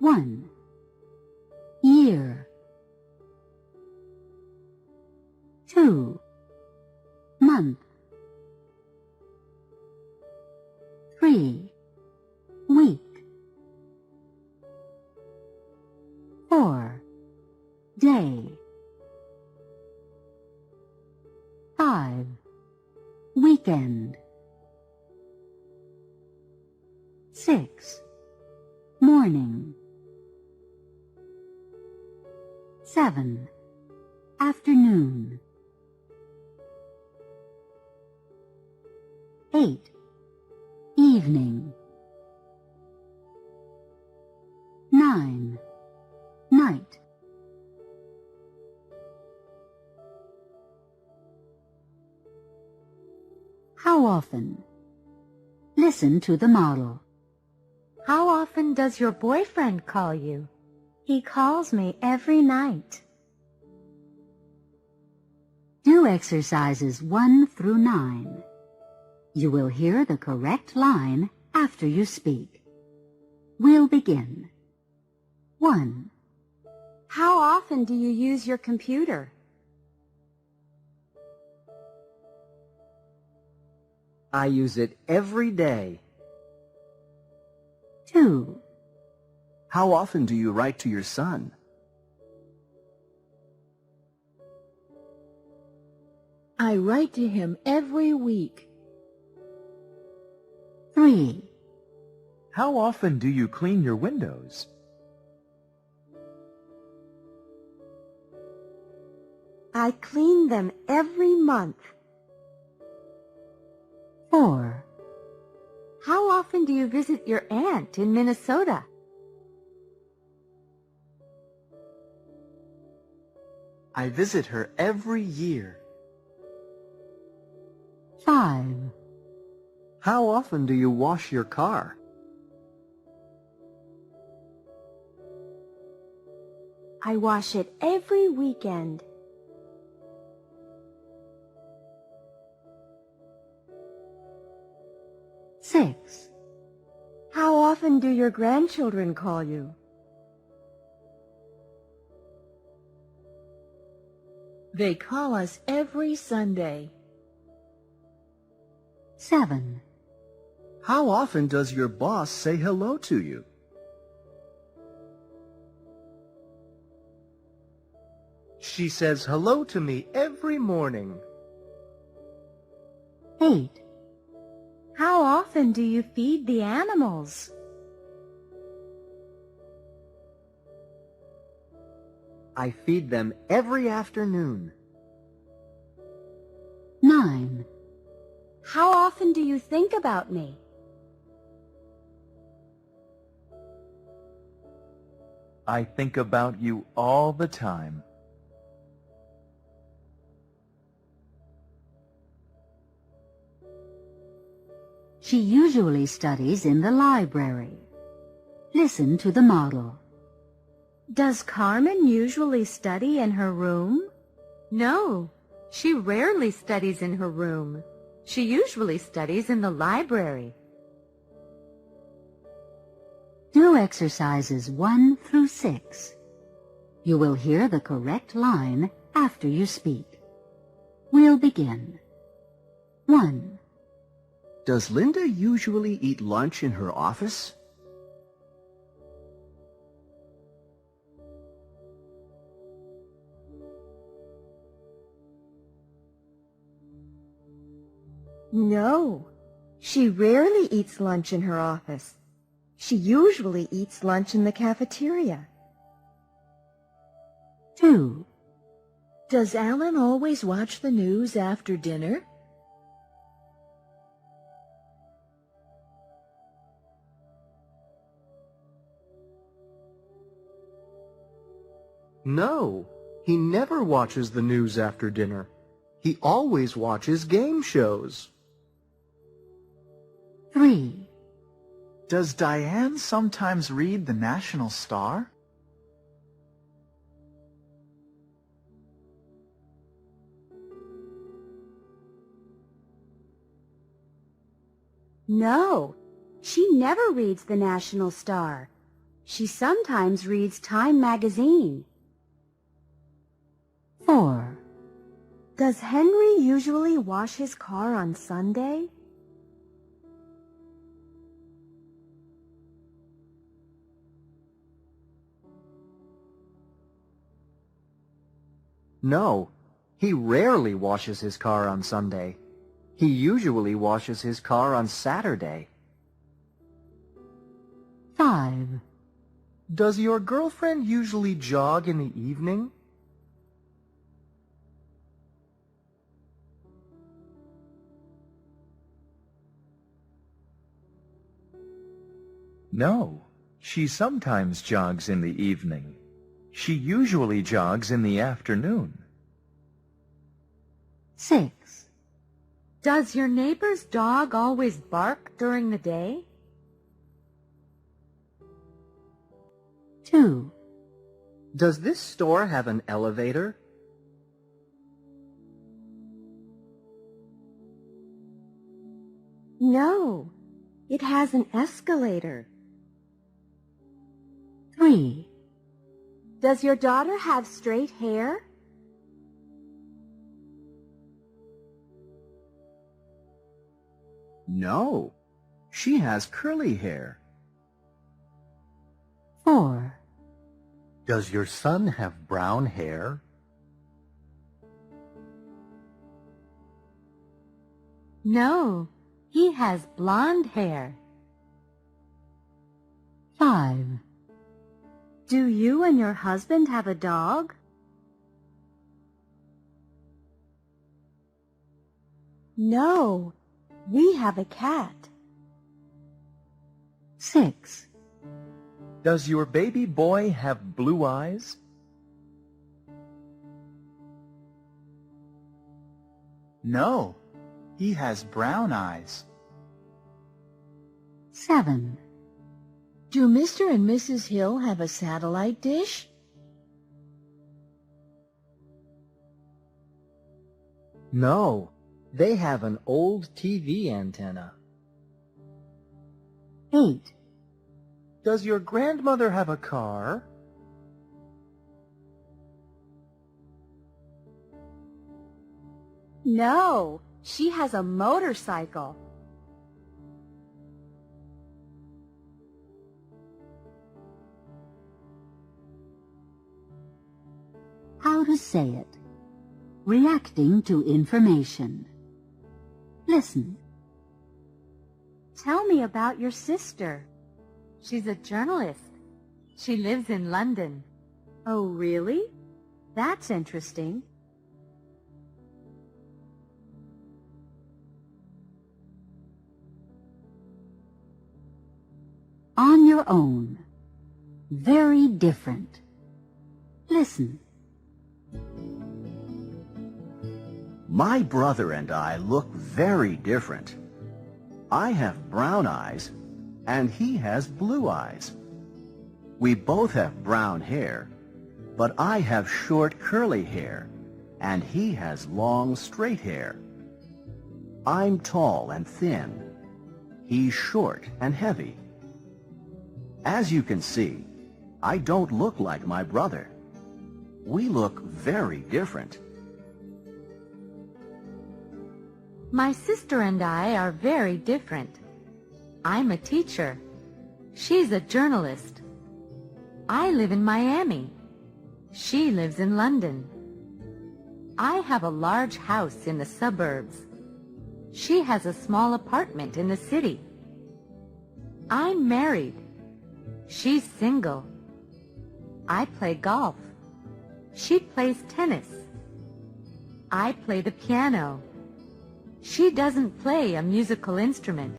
1. Year. 2. Month. 3. Week. 4. Day. 5. Weekend. 6. Morning. 7. Afternoon. 8. Evening. 9. Night. 'How often?' Listen to the model. How often does your boyfriend call you? He calls me every night. Do exercises 1 through 9. You will hear the correct line after you speak. We'll begin. 1. How often do you use your computer? I use it every day. 2. How often do you write to your son? I write to him every week. 3. How often do you clean your windows? I clean them every month. 4. How often do you visit your aunt in Minnesota? I visit her every year. 5. How often do you wash your car? I wash it every weekend. 6. How often do your grandchildren call you? They call us every Sunday. 7. How often does your boss say hello to you? She says hello to me every morning. 8. How often do you feed the animals? I feed them every afternoon. 9. How often do you think about me? I think about you all the time. She usually studies in the library. Listen to the model. Does Carmen usually study in her room? No, she rarely studies in her room. She usually studies in the library. Do exercises 1 through 6. You will hear the correct line after you speak. We'll begin. 1. Does Linda usually eat lunch in her office? No, she rarely eats lunch in her office. She usually eats lunch in the cafeteria. 2. Does Alan always watch the news after dinner? No, he never watches the news after dinner. He always watches game shows. 3. Does Diane sometimes read the National Star? No, she never reads the National Star. She sometimes reads Time magazine. 4. Does Henry usually wash his car on Sunday? No, he rarely washes his car on Sunday. He usually washes his car on Saturday. 5. Does your girlfriend usually jog in the evening? No, she sometimes jogs in the evening. She usually jogs in the afternoon. 6. Does your neighbor's dog always bark during the day? 2. Does this store have an elevator? No, it has an escalator. 3. Does your daughter have straight hair? No, she has curly hair. 4. Does your son have brown hair? No, he has blonde hair. 5. Do you and your husband have a dog? No, we have a cat. 6. Does your baby boy have blue eyes? No, he has brown eyes. 7. Do Mr. and Mrs. Hill have a satellite dish? No, they have an old TV antenna. 8. Does your grandmother have a car? No, she has a motorcycle. How to say it. Reacting to information. Listen. Tell me about your sister. She's a journalist. She lives in London. Oh, really? That's interesting. On your own. Very different. Listen. My brother and I look very different. I have brown eyes, and he has blue eyes. We both have brown hair, but I have short curly hair, and he has long straight hair. I'm tall and thin. He's short and heavy. As you can see, I don't look like my brother. We look very different. My sister and I are very different. I'm a teacher. She's a journalist. I live in Miami. She lives in London. I have a large house in the suburbs. She has a small apartment in the city. I'm married. She's single. I play golf. She plays tennis. I play the piano. She doesn't play a musical instrument.